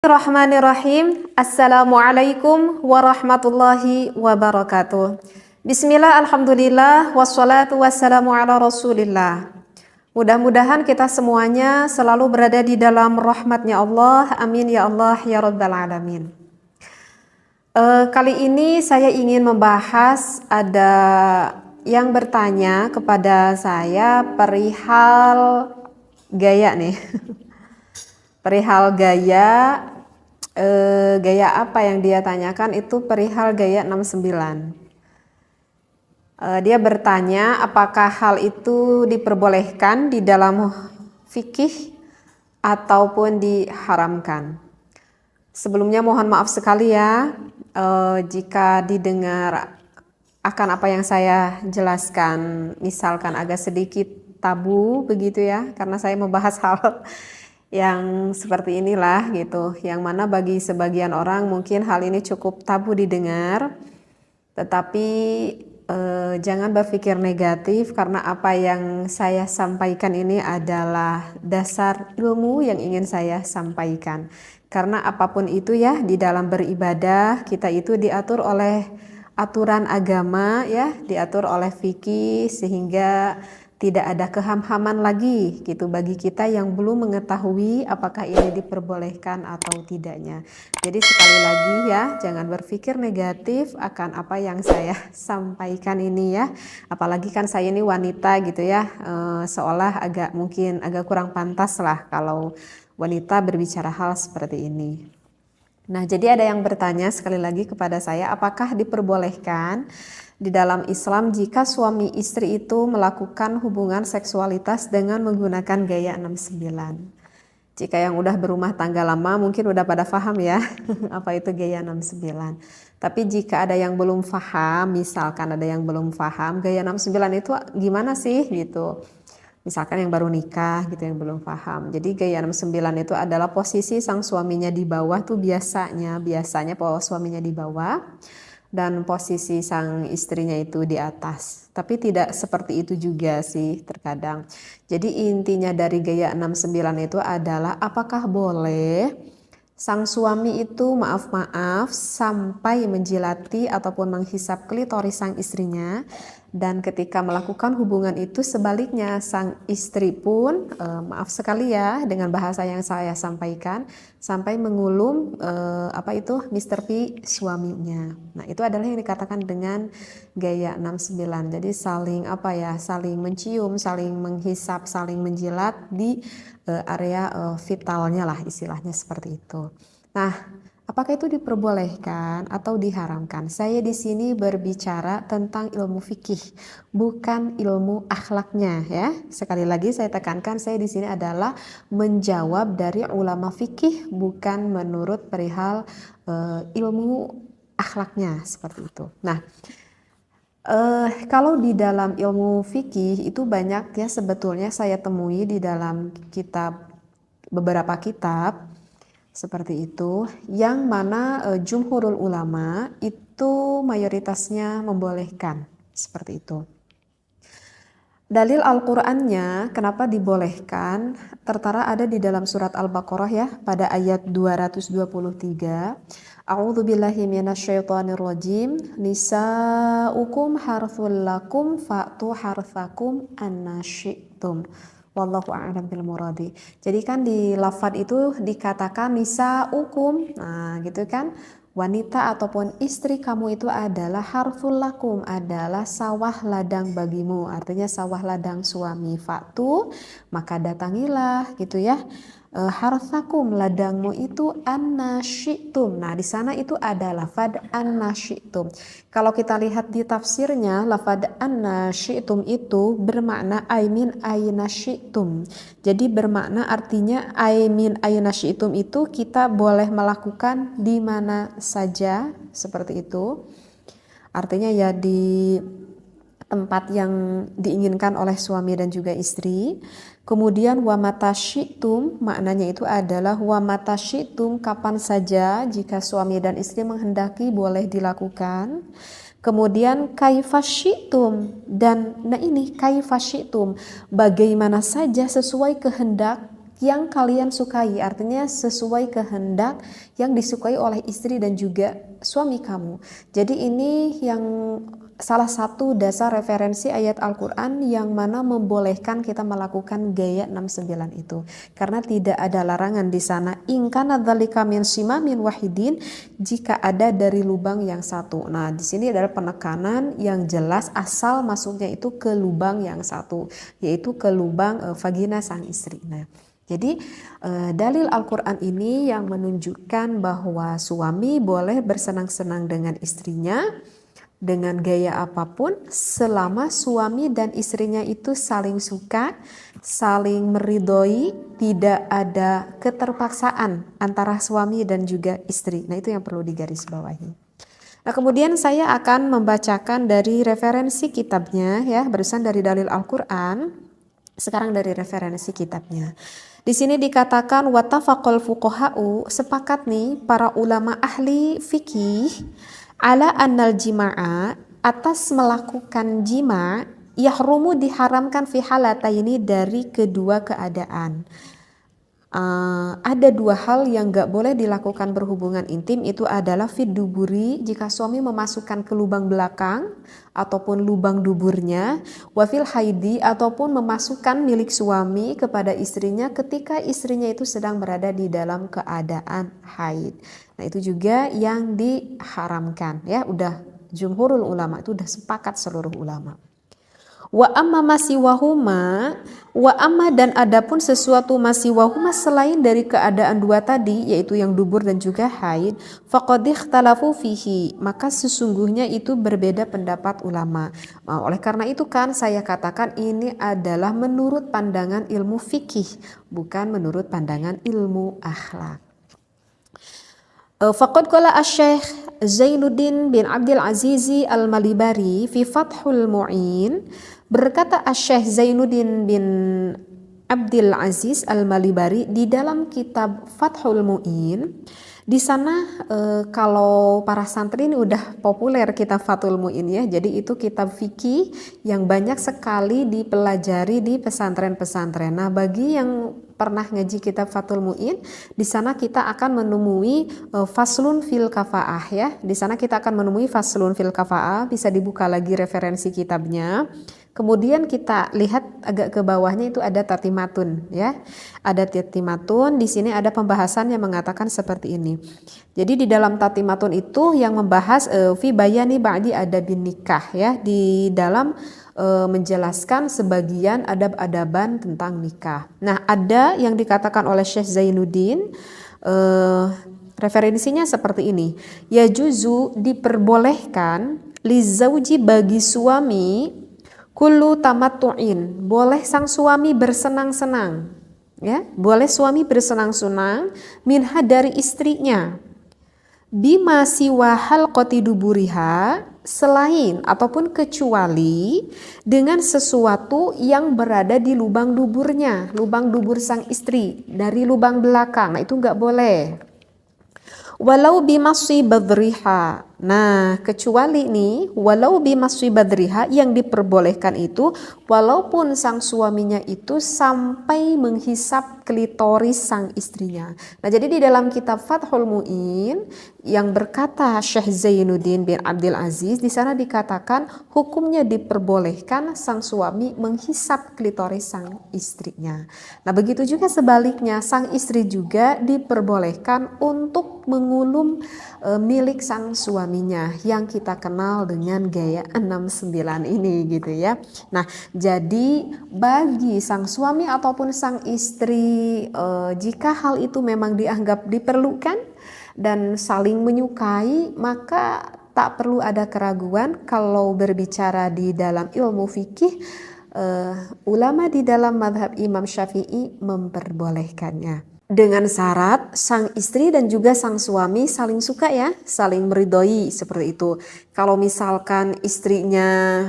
Bismillahirrahmanirrahim. Assalamualaikum warahmatullahi wabarakatuh. Bismillah, alhamdulillah, wassalatu wassalamu ala rasulillah. Mudah-mudahan kita semuanya selalu berada di dalam rahmatnya Allah. Amin ya Allah ya rabbal alamin. Kali ini saya ingin membahas, ada yang bertanya kepada saya perihal gaya nih. Perihal gaya apa yang dia tanyakan itu perihal gaya 69. Dia bertanya apakah hal itu diperbolehkan di dalam fikih ataupun diharamkan. Sebelumnya mohon maaf sekali ya jika didengar akan apa yang saya jelaskan misalkan agak sedikit tabu begitu ya, karena saya membahas hal yang seperti inilah gitu, yang mana bagi sebagian orang mungkin hal ini cukup tabu didengar, tetapi jangan berpikir negatif karena apa yang saya sampaikan ini adalah dasar ilmu yang ingin saya sampaikan. Karena apapun itu ya, di dalam beribadah kita itu diatur oleh aturan agama ya, diatur oleh fikih, sehingga tidak ada kehamhaman lagi gitu bagi kita yang belum mengetahui apakah ini diperbolehkan atau tidaknya. Jadi sekali lagi ya, jangan berpikir negatif akan apa yang saya sampaikan ini ya. Apalagi kan saya ini wanita gitu ya, seolah mungkin agak kurang pantas lah kalau wanita berbicara hal seperti ini. Nah, jadi ada yang bertanya sekali lagi kepada saya, apakah diperbolehkan di dalam Islam jika suami istri itu melakukan hubungan seksualitas dengan menggunakan gaya 69. Jika yang udah berumah tangga lama mungkin udah pada paham ya apa itu gaya 69. Tapi jika ada yang belum paham, misalkan ada yang belum paham gaya 69 itu gimana sih gitu. Misalkan yang baru nikah gitu yang belum paham. Jadi gaya 69 itu adalah posisi sang suaminya di bawah tuh biasanya suaminya di bawah dan posisi sang istrinya itu di atas. Tapi tidak seperti itu juga sih terkadang. Jadi intinya dari gaya 69 itu adalah apakah boleh sang suami itu maaf sampai menjilati ataupun menghisap klitoris sang istrinya, dan ketika melakukan hubungan itu sebaliknya sang istri pun maaf sekali ya dengan bahasa yang saya sampaikan sampai mengulum Mr. P suaminya. Nah, itu adalah yang dikatakan dengan gaya 69. Jadi saling mencium, saling menghisap, saling menjilat di area vitalnya lah istilahnya seperti itu. Nah, apakah itu diperbolehkan atau diharamkan? Saya di sini berbicara tentang ilmu fikih, bukan ilmu akhlaknya ya. Sekali lagi saya tekankan, saya di sini adalah menjawab dari ulama fikih, bukan menurut perihal ilmu akhlaknya seperti itu. Nah, kalau di dalam ilmu fikih itu banyak ya sebetulnya saya temui di dalam beberapa kitab seperti itu, yang mana jumhurul ulama itu mayoritasnya membolehkan seperti itu. Dalil Al-Qur'annya kenapa dibolehkan tertera ada di dalam surat Al-Baqarah ya, pada ayat 223. A'udzu billahi minasyaitonir rajim. Nisa'ukum harthul lakum fa'tu harthakum annasyi'tum. Wallahu a'lam bil muradi. Jadi kan di lafaz itu dikatakan nisa'ukum. Nah, gitu kan? Wanita ataupun istri kamu itu adalah harthul lakum, adalah sawah ladang bagimu. Artinya sawah ladang suami. Fa'tu, maka datangilah gitu ya. Harthakum, ladangmu itu annasyi'tum. Nah, di sana itu ada lafad annasyi'tum. Kalau kita lihat di tafsirnya, lafad annasyi'tum itu bermakna aimin ainasyi'tum. Jadi bermakna artinya aimin ainasyi'tum itu kita boleh melakukan di mana saja seperti itu. Artinya ya di tempat yang diinginkan oleh suami dan juga istri. Kemudian wa matasyitum, maknanya itu adalah wa matasyitum, kapan saja jika suami dan istri menghendaki boleh dilakukan. Kemudian kaifasyitum, dan nah ini kaifasyitum, bagaimana saja sesuai kehendak yang kalian sukai, artinya sesuai kehendak yang disukai oleh istri dan juga suami kamu. Jadi ini yang salah satu dasar referensi ayat Al-Quran yang mana membolehkan kita melakukan gaya 69 itu, karena tidak ada larangan di sana. In kana dzalika min simamin wahidin, jika ada dari lubang yang satu. Nah, di sini adalah penekanan yang jelas asal masuknya itu ke lubang yang satu, yaitu ke lubang vagina sang istri. Nah, jadi dalil Al-Quran ini yang menunjukkan bahwa suami boleh bersenang-senang dengan istrinya dengan gaya apapun selama suami dan istrinya itu saling suka, saling meridhoi, tidak ada keterpaksaan antara suami dan juga istri. Nah, itu yang perlu digarisbawahi. Nah, kemudian saya akan membacakan dari referensi kitabnya ya, barusan dari dalil Al-Quran, sekarang dari referensi kitabnya. Di sini dikatakan wattafaqal fuqaha'u, sepakat nih para ulama ahli fikih ala annal jima'a, atas melakukan jima, yahrumu diharamkan fi halataini, dari kedua keadaan. Ada dua hal yang gak boleh dilakukan berhubungan intim, itu adalah fid duburi, jika suami memasukkan ke lubang belakang ataupun lubang duburnya, wafil haidi, ataupun memasukkan milik suami kepada istrinya ketika istrinya itu sedang berada di dalam keadaan haid. Nah, itu juga yang diharamkan ya, udah jumhurul ulama, itu udah sepakat seluruh ulama. Wa amma masiwahuma, wa amma dan adapun sesuatu masiwahuma selain dari keadaan dua tadi, yaitu yang dubur dan juga haid, faqad ikhtalafu fihi, maka sesungguhnya itu berbeda pendapat ulama. Oleh karena itu kan saya katakan ini adalah menurut pandangan ilmu fikih, bukan menurut pandangan ilmu akhlak. Faqad qala asy-Syaikh Zainuddin bin Abdul Aziz Al-Malibari fi Fathul Mu'in, berkata asy-Syaikh Zainuddin bin Abdul Aziz Al-Malibari di dalam kitab Fathul Mu'in. Di sana kalau para santri ini udah populer kitab Fathul Mu'in ya. Jadi itu kitab fikih yang banyak sekali dipelajari di pesantren-pesantren. Nah, bagi yang pernah ngaji kitab Fathul Mu'in, di sana kita akan menemui faslun fil kafa'ah ya. Di sana kita akan menemui faslun fil kafa'ah, bisa dibuka lagi referensi kitabnya. Kemudian kita lihat agak ke bawahnya itu ada tatimatun ya. Ada tatimatun, di sini ada pembahasan yang mengatakan seperti ini. Jadi di dalam tatimatun itu yang membahas fi bayani ba'di adabin nikah ya, di dalam menjelaskan sebagian adab-adaban tentang nikah. Nah, ada yang dikatakan oleh Syekh Zainuddin, referensinya seperti ini. Ya juzu, diperbolehkan lizauji, bagi suami, kullu tamattu'in, boleh sang suami bersenang-senang ya, boleh suami bersenang-senang minha, dari istrinya, bima siwa halqati duburiha, selain ataupun kecuali dengan sesuatu yang berada di lubang duburnya, lubang dubur sang istri, dari lubang belakang. Nah, itu nggak boleh. Walau bimasyi badriha, nah kecuali nih walau bimasyi badriha, yang diperbolehkan itu walaupun sang suaminya itu sampai menghisap klitoris sang istrinya. Nah, jadi di dalam kitab Fathul Mu'in yang berkata Syekh Zainuddin bin Abdul Aziz, di sana dikatakan hukumnya diperbolehkan sang suami menghisap klitoris sang istrinya. Nah, begitu juga sebaliknya, sang istri juga diperbolehkan untuk mengulum milik sang suaminya yang kita kenal dengan gaya 69 ini gitu ya. Nah, jadi bagi sang suami ataupun sang istri, jika hal itu memang dianggap diperlukan dan saling menyukai, maka tak perlu ada keraguan kalau berbicara di dalam ilmu fikih, ulama di dalam mazhab Imam Syafi'i memperbolehkannya. Dengan syarat sang istri dan juga sang suami saling suka ya, saling meridhoi seperti itu. Kalau misalkan istrinya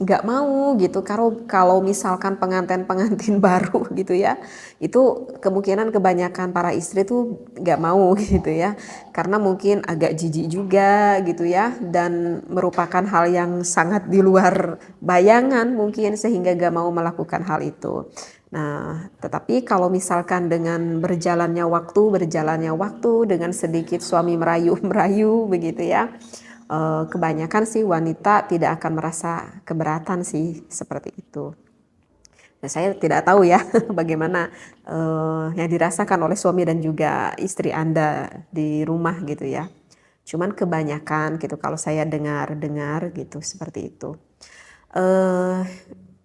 nggak mau gitu, kalau misalkan pengantin baru gitu ya, itu kemungkinan kebanyakan para istri tuh nggak mau gitu ya, karena mungkin agak jijik juga gitu ya, dan merupakan hal yang sangat di luar bayangan mungkin, sehingga nggak mau melakukan hal itu. Nah, tetapi kalau misalkan dengan berjalannya waktu dengan sedikit suami merayu-merayu begitu ya, kebanyakan sih wanita tidak akan merasa keberatan sih seperti itu. Nah, saya tidak tahu ya bagaimana yang dirasakan oleh suami dan juga istri Anda di rumah gitu ya. Cuman kebanyakan gitu kalau saya dengar gitu seperti itu.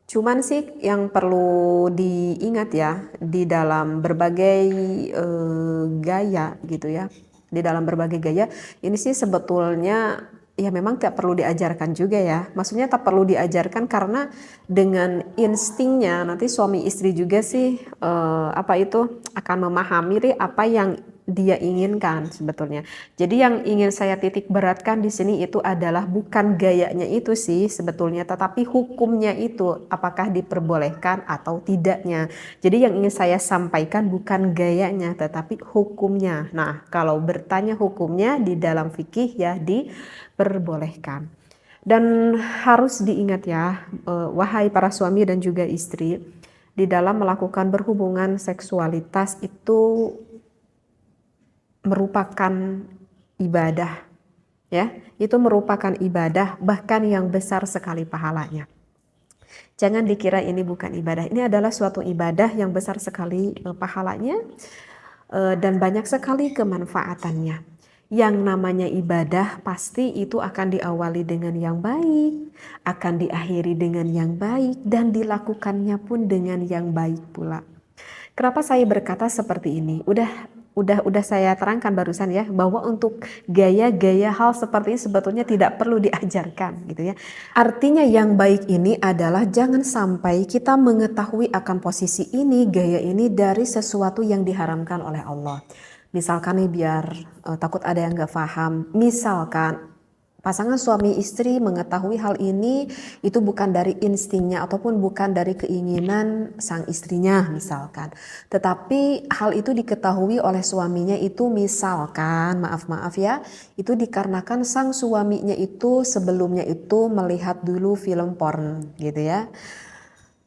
Cuman sih yang perlu diingat ya di dalam berbagai gaya gitu ya. Di dalam berbagai gaya ini sih sebetulnya ya memang tidak perlu diajarkan juga ya. Maksudnya tak perlu diajarkan karena dengan instingnya nanti suami istri juga sih akan memahami apa yang dia inginkan sebetulnya. Jadi yang ingin saya titik beratkan di sini itu adalah bukan gayanya itu sih sebetulnya, tetapi hukumnya itu apakah diperbolehkan atau tidaknya. Jadi yang ingin saya sampaikan bukan gayanya tetapi hukumnya. Nah, kalau bertanya hukumnya di dalam fikih ya diperbolehkan. Dan harus diingat ya, wahai para suami dan juga istri, di dalam melakukan berhubungan seksualitas itu merupakan ibadah ya, itu merupakan ibadah bahkan yang besar sekali pahalanya. Jangan dikira ini bukan ibadah, ini adalah suatu ibadah yang besar sekali pahalanya dan banyak sekali kemanfaatannya. Yang namanya ibadah pasti itu akan diawali dengan yang baik, akan diakhiri dengan yang baik dan dilakukannya pun dengan yang baik pula. Kenapa saya berkata seperti ini? Udah saya terangkan barusan ya, bahwa untuk gaya-gaya hal seperti ini sebetulnya tidak perlu diajarkan gitu ya. Artinya yang baik ini adalah jangan sampai kita mengetahui akan posisi ini, gaya ini dari sesuatu yang diharamkan oleh Allah. Misalkan nih biar takut ada yang gak paham, misalkan pasangan suami istri mengetahui hal ini itu bukan dari instingnya ataupun bukan dari keinginan sang istrinya misalkan. Tetapi hal itu diketahui oleh suaminya itu misalkan, maaf ya, itu dikarenakan sang suaminya itu sebelumnya itu melihat dulu film porn gitu ya.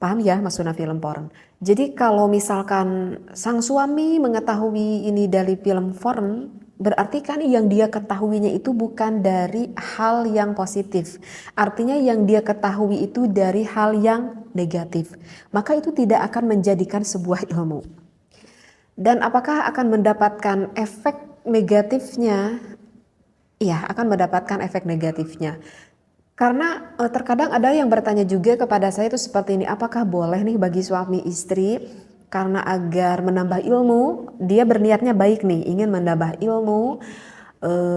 Paham ya maksudnya film porn. Jadi kalau misalkan sang suami mengetahui ini dari film porn, berarti kan yang dia ketahuinya itu bukan dari hal yang positif. Artinya yang dia ketahui itu dari hal yang negatif. Maka itu tidak akan menjadikan sebuah ilmu. Dan apakah akan mendapatkan efek negatifnya? Iya, akan mendapatkan efek negatifnya. Karena terkadang ada yang bertanya juga kepada saya itu seperti ini, apakah boleh nih bagi suami istri karena agar menambah ilmu, dia berniatnya baik nih, ingin menambah ilmu,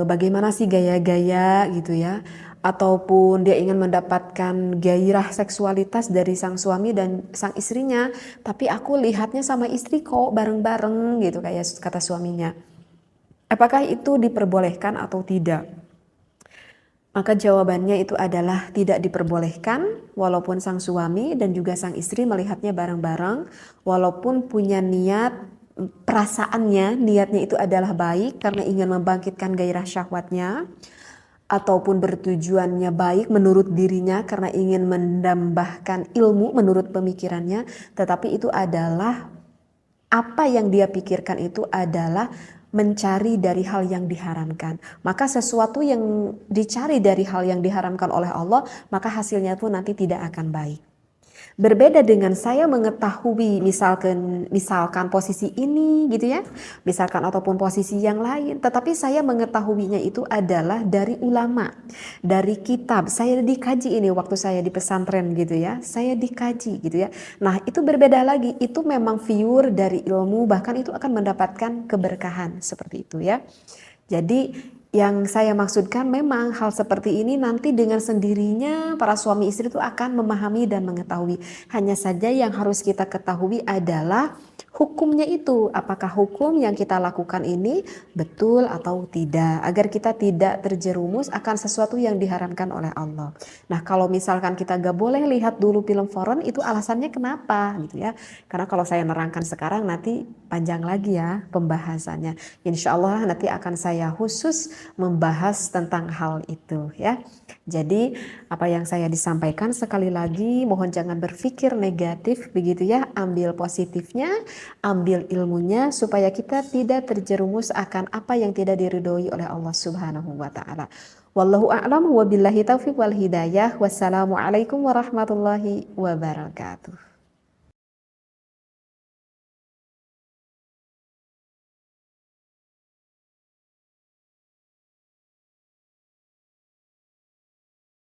bagaimana sih gaya-gaya gitu ya, ataupun dia ingin mendapatkan gairah seksualitas dari sang suami dan sang istrinya, tapi aku lihatnya sama istri kok bareng-bareng gitu kayak kata suaminya. Apakah itu diperbolehkan atau tidak? Maka jawabannya itu adalah tidak diperbolehkan walaupun sang suami dan juga sang istri melihatnya bareng-bareng, walaupun punya niat, perasaannya niatnya itu adalah baik karena ingin membangkitkan gairah syahwatnya, ataupun bertujuannya baik menurut dirinya karena ingin menambahkan ilmu menurut pemikirannya, tetapi itu adalah apa yang dia pikirkan itu adalah mencari dari hal yang diharamkan. Maka sesuatu yang dicari dari hal yang diharamkan oleh Allah, maka hasilnya pun nanti tidak akan baik. Berbeda dengan saya mengetahui misalkan posisi ini gitu ya, misalkan ataupun posisi yang lain, tetapi saya mengetahuinya itu adalah dari ulama, dari kitab. Saya dikaji ini waktu saya di pesantren gitu ya, saya dikaji gitu ya. Nah itu berbeda lagi, itu memang pure dari ilmu, bahkan itu akan mendapatkan keberkahan seperti itu ya. Jadi yang saya maksudkan memang hal seperti ini nanti dengan sendirinya para suami istri itu akan memahami dan mengetahui. Hanya saja yang harus kita ketahui adalah hukumnya itu, apakah hukum yang kita lakukan ini betul atau tidak, agar kita tidak terjerumus akan sesuatu yang diharamkan oleh Allah. Nah, kalau misalkan kita gak boleh lihat dulu film foreign, itu alasannya kenapa gitu ya. Karena kalau saya nerangkan sekarang nanti panjang lagi ya pembahasannya. Insya Allah nanti akan saya khusus membahas tentang hal itu ya. Jadi apa yang saya disampaikan sekali lagi, mohon jangan berpikir negatif begitu ya, ambil positifnya, ambil ilmunya supaya kita tidak terjerumus akan apa yang tidak diridhoi oleh Allah Subhanahu wa taala. Wallahu a'lam wa billahi taufiq wal hidayah. Wassalamualaikum warahmatullahi wabarakatuh.